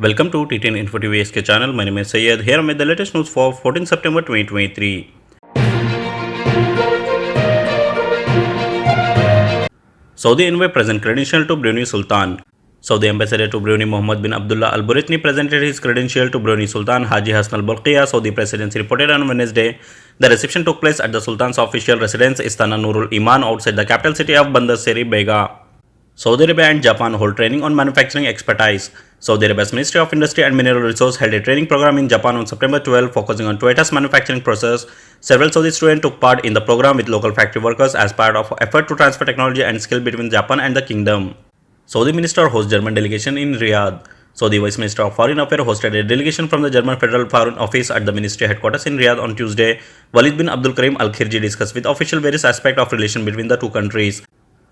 Welcome to T10 Info TV SK channel. My name is Syed. Here with the latest news for 14 September 2023. Saudi envoy present credential to Brunei Sultan. Saudi ambassador to Brunei Mohammed bin Abdullah Al Burithni presented his credential to Brunei Sultan Haji Hassan Al Bolkiah. Saudi presidency reported on Wednesday. The reception took place at the Sultan's official residence Istana Nurul Iman outside the capital city of Bandar Seri Bega. Saudi Arabia and Japan hold training on manufacturing expertise. Saudi Arabia's Ministry of Industry and Mineral Resources held a training program in Japan on September 12 focusing on Toyota's manufacturing process. Several Saudi students took part in the program with local factory workers as part of an effort to transfer technology and skill between Japan and the kingdom. Saudi minister hosts German delegation in Riyadh. Saudi Vice Minister of Foreign Affairs hosted a delegation from the German Federal Foreign Office at the ministry headquarters in Riyadh on Tuesday. Walid bin Abdul Karim Al Khirji discussed with officials various aspects of relation between the two countries.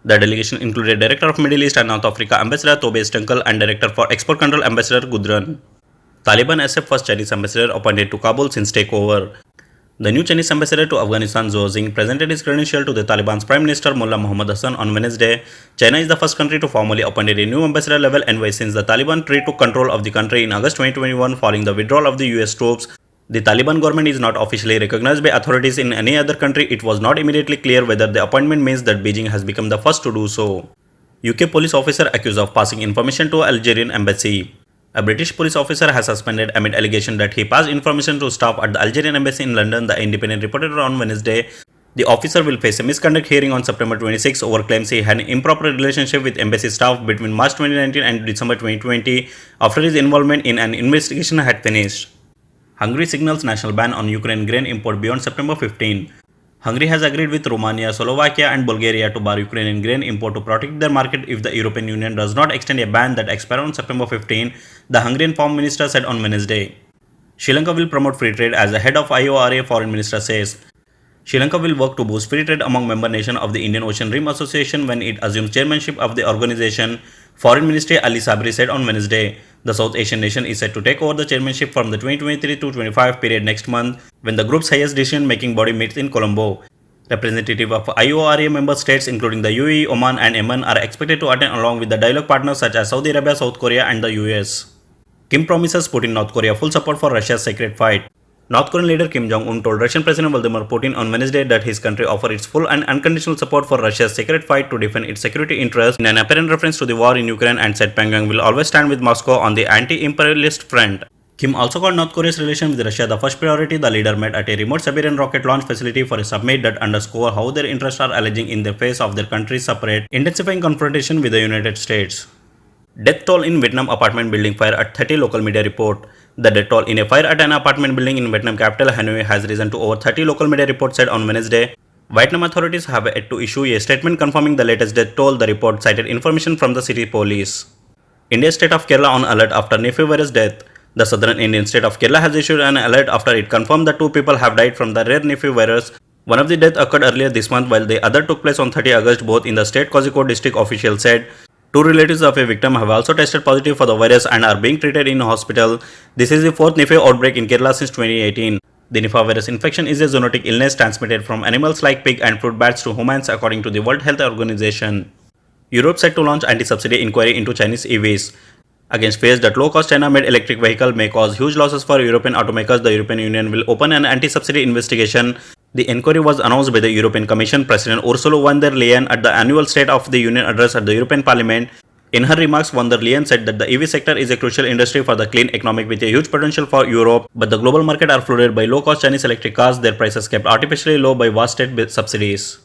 The delegation included Director of Middle East and North Africa Ambassador Tobe Stenkel and Director for Export Control Ambassador Gudrun. Taliban SF first Chinese ambassador appointed to Kabul since takeover. The new Chinese ambassador to Afghanistan Zhou Jing presented his credential to the Taliban's Prime Minister Mullah Muhammad Hassan on Wednesday. China is the first country to formally appoint a new ambassador level envoy since the Taliban retook control of the country in August 2021 following the withdrawal of the US troops. The Taliban government is not officially recognized by authorities in any other country. It was not immediately clear whether the appointment means that Beijing has become the first to do so. UK police officer accused of passing information to Algerian embassy. A British police officer has suspended amid allegation that he passed information to staff at the Algerian embassy in London, the Independent reported on Wednesday. The officer will face a misconduct hearing on September 26 over claims he had an improper relationship with embassy staff between March 2019 and December 2020 after his involvement in an investigation had finished. Hungary signals national ban on Ukraine grain import beyond September 15. Hungary has agreed with Romania, Slovakia and Bulgaria to bar Ukrainian grain import to protect their market if the European Union does not extend a ban that expires on September 15, the Hungarian Foreign Minister said on Wednesday. Sri Lanka will promote free trade as the head of IORA Foreign Minister says. Sri Lanka will work to boost free trade among member nations of the Indian Ocean Rim Association when it assumes chairmanship of the organization, Foreign Minister Ali Sabri said on Wednesday. The South Asian nation is set to take over the chairmanship from the 2023-25 period next month when the group's highest decision-making body meets in Colombo. Representatives of IORA member states including the UAE, Oman and Yemen are expected to attend along with the dialogue partners such as Saudi Arabia, South Korea and the US. Kim promises Putin North Korea full support for Russia's secret fight. North Korean leader Kim Jong-un told Russian President Vladimir Putin on Wednesday that his country offers its full and unconditional support for Russia's secret fight to defend its security interests in an apparent reference to the war in Ukraine and said Pyongyang will always stand with Moscow on the anti-imperialist front. Kim also called North Korea's relation with Russia the first priority. The leader met at a remote Siberian rocket launch facility for a summit that underscores how their interests are alleging in the face of their country's separate, intensifying confrontation with the United States. Death toll in Vietnam apartment building fire at 30, local media report. The death toll in a fire at an apartment building in Vietnam capital Hanoi has risen to over 30, local media report said on Wednesday. Vietnam authorities have yet to issue a statement confirming the latest death toll. The report cited information from the city police. India's state of Kerala on alert after Nipah virus death. The southern Indian state of Kerala has issued an alert after it confirmed that 2 people have died from the rare Nipah virus. One of the deaths occurred earlier this month while the other took place on 30 August, both in the state Kozhikode district, officials said. 2 relatives of a victim have also tested positive for the virus and are being treated in hospital. This is the 4th Nipah outbreak in Kerala since 2018. The Nipah virus infection is a zoonotic illness transmitted from animals like pig and fruit bats to humans according to the World Health Organization. Europe set to launch anti-subsidy inquiry into Chinese EVs. Against fears that low-cost China-made electric vehicle may cause huge losses for European automakers, the European Union will open an anti-subsidy investigation. The inquiry was announced by the European Commission President Ursula von der Leyen at the annual State of the Union address at the European Parliament. In her remarks, von der Leyen said that the EV sector is a crucial industry for the clean economy with a huge potential for Europe, but the global market are flooded by low-cost Chinese electric cars, their prices kept artificially low by vast state subsidies.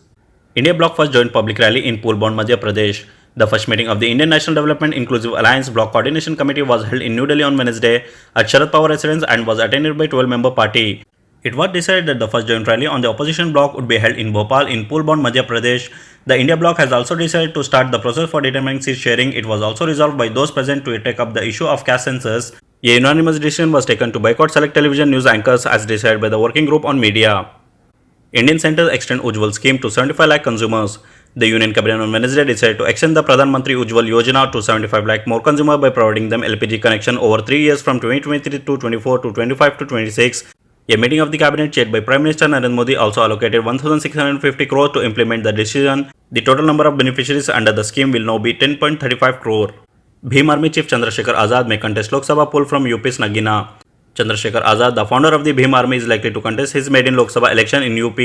India bloc first joint public rally in Pulbond, Madhya Pradesh. The first meeting of the Indian National Development Inclusive Alliance Bloc Coordination Committee was held in New Delhi on Wednesday at Sharad Pawar residence and was attended by 12-member party. It was decided that the first joint rally on the opposition bloc would be held in Bhopal in Pulbond, Madhya Pradesh. The India bloc has also decided to start the process for determining seat sharing. It was also resolved by those present to take up the issue of caste census. A unanimous decision was taken to boycott select television news anchors as decided by the working group on media. Indian centers extend Ujjwal scheme to 75 lakh consumers. The Union Cabinet on Wednesday decided to extend the Pradhan Mantri Ujjwal Yojana to 75 lakh more consumers by providing them LPG connection over 3 years from 2023 to 24 to 25 to 26. A meeting of the cabinet chaired by Prime Minister Narendra Modi also allocated 1,650 crore to implement the decision. The total number of beneficiaries under the scheme will now be 10.35 crore. Bhim Army Chief Chandrasekhar Azad may contest Lok Sabha poll from UP's Nagina. Chandrasekhar Azad, the founder of the Bhim Army, is likely to contest his maiden Lok Sabha election in UP.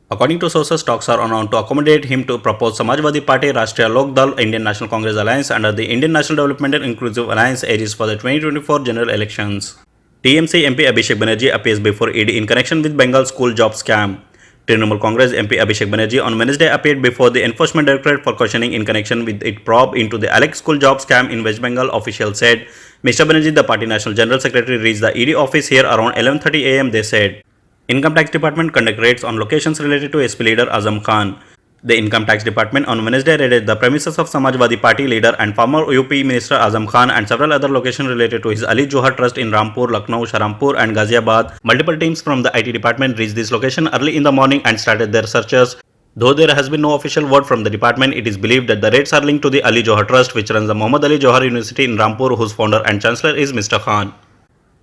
According to sources, talks are on to accommodate him to propose Samajwadi Party, Rashtriya Lok Dal, Indian National Congress Alliance under the Indian National Development and Inclusive Alliance aegis for the 2024 general elections. TMC MP Abhishek Banerjee appears before ED in connection with Bengal school job scam. Trinamool Congress MP Abhishek Banerjee on Wednesday appeared before the Enforcement Directorate for questioning in connection with its probe into the Alex school job scam in West Bengal. Officials said Mr. Banerjee, the party national general secretary, reached the ED office here around 11:30 am. They said Income Tax Department conduct raids on locations related to SP leader Azam Khan. The Income Tax Department on Wednesday raided the premises of Samajwadi Party leader and former UP Minister Azam Khan and several other locations related to his Ali Johar Trust in Rampur, Lucknow, Shahrampur and Ghaziabad. Multiple teams from the IT department reached this location early in the morning and started their searches. Though there has been no official word from the department, it is believed that the raids are linked to the Ali Johar Trust, which runs the Muhammad Ali Johar University in Rampur, whose founder and chancellor is Mr. Khan.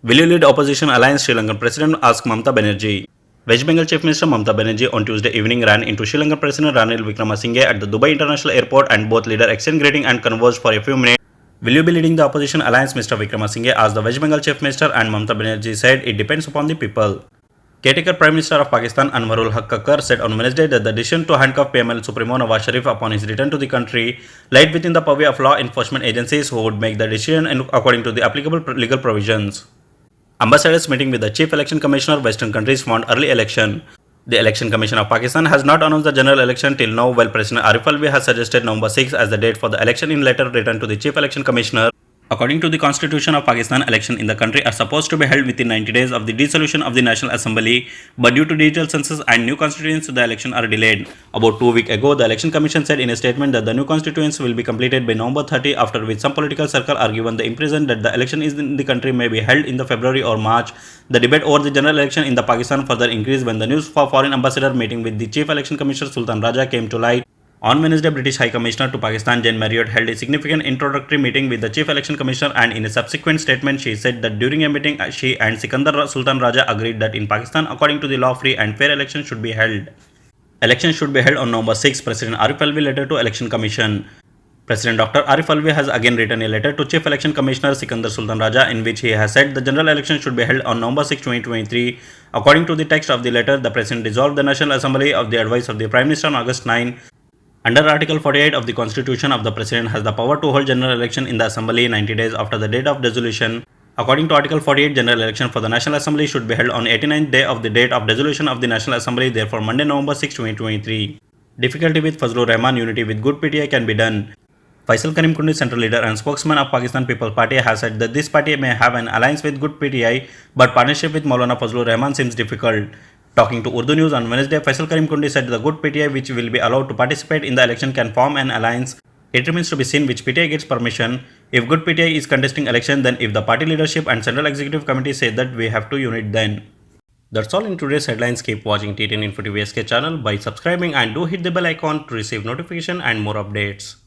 Will you lead opposition alliance? Sri Lankan President asked Mamata Banerjee. West Bengal Chief Minister Mamata Banerjee on Tuesday evening ran into Sri Lankan President Ranil Wickremesinghe at the Dubai International Airport and both leaders exchanged greetings and conversed for a few minutes. Will you be leading the opposition alliance? Mr. Wickremesinghe asked the West Bengal Chief Minister, and Mamata Banerjee said it depends upon the people. Caretaker Prime Minister of Pakistan Anwarul Haq Kakar said on Wednesday that the decision to handcuff PML Supremo Nawaz Sharif upon his return to the country lied within the purview of law enforcement agencies who would make the decision according to the applicable legal provisions. Ambassadors meeting with the Chief Election Commissioner Western countries want early election. The Election Commission of Pakistan has not announced the general election till now, while President Arif Alvi has suggested November 6 as the date for the election in letter written to the Chief Election Commissioner. According to the Constitution of Pakistan, elections in the country are supposed to be held within 90 days of the dissolution of the National Assembly, but due to digital census and new constituents, the election are delayed. About 2 weeks ago, the Election Commission said in a statement that the new constituents will be completed by November 30, after which some political circles are given the impression that the election in the country may be held in the February or March. The debate over the general election in the Pakistan further increased when the news for foreign ambassador meeting with the Chief Election Commissioner Sultan Raja came to light. On Wednesday, British High Commissioner to Pakistan Jane Marriott held a significant introductory meeting with the Chief Election Commissioner, and in a subsequent statement she said that during a meeting she and Sikandar Sultan Raja agreed that in Pakistan, according to the law, free and fair elections should be held. Elections should be held on November 6, President Arif Alvi letter to Election Commission. President Dr. Arif Alvi has again written a letter to Chief Election Commissioner Sikandar Sultan Raja in which he has said the general election should be held on November 6, 2023. According to the text of the letter, the President dissolved the National Assembly of the advice of the Prime Minister on August 9. Under Article 48 of the Constitution of the President has the power to hold general election in the Assembly 90 days after the date of dissolution. According to Article 48, general election for the National Assembly should be held on 89th day of the date of dissolution of the National Assembly, therefore Monday, November 6, 2023. Difficulty with Fazlur Rahman, unity with good PTI can be done. Faisal Karim Kundi, central leader and spokesman of Pakistan People's Party, has said that this party may have an alliance with good PTI, but partnership with Maulana Fazlur Rahman seems difficult. Talking to Urdu News on Wednesday, Faisal Karim Kundi said the good PTI which will be allowed to participate in the election can form an alliance. It remains to be seen which PTI gets permission. If good PTI is contesting election, then if the party leadership and central executive committee say that we have to unite, then. That's all in today's headlines. Keep watching TTN Info TV SK channel by subscribing and do hit the bell icon to receive notification and more updates.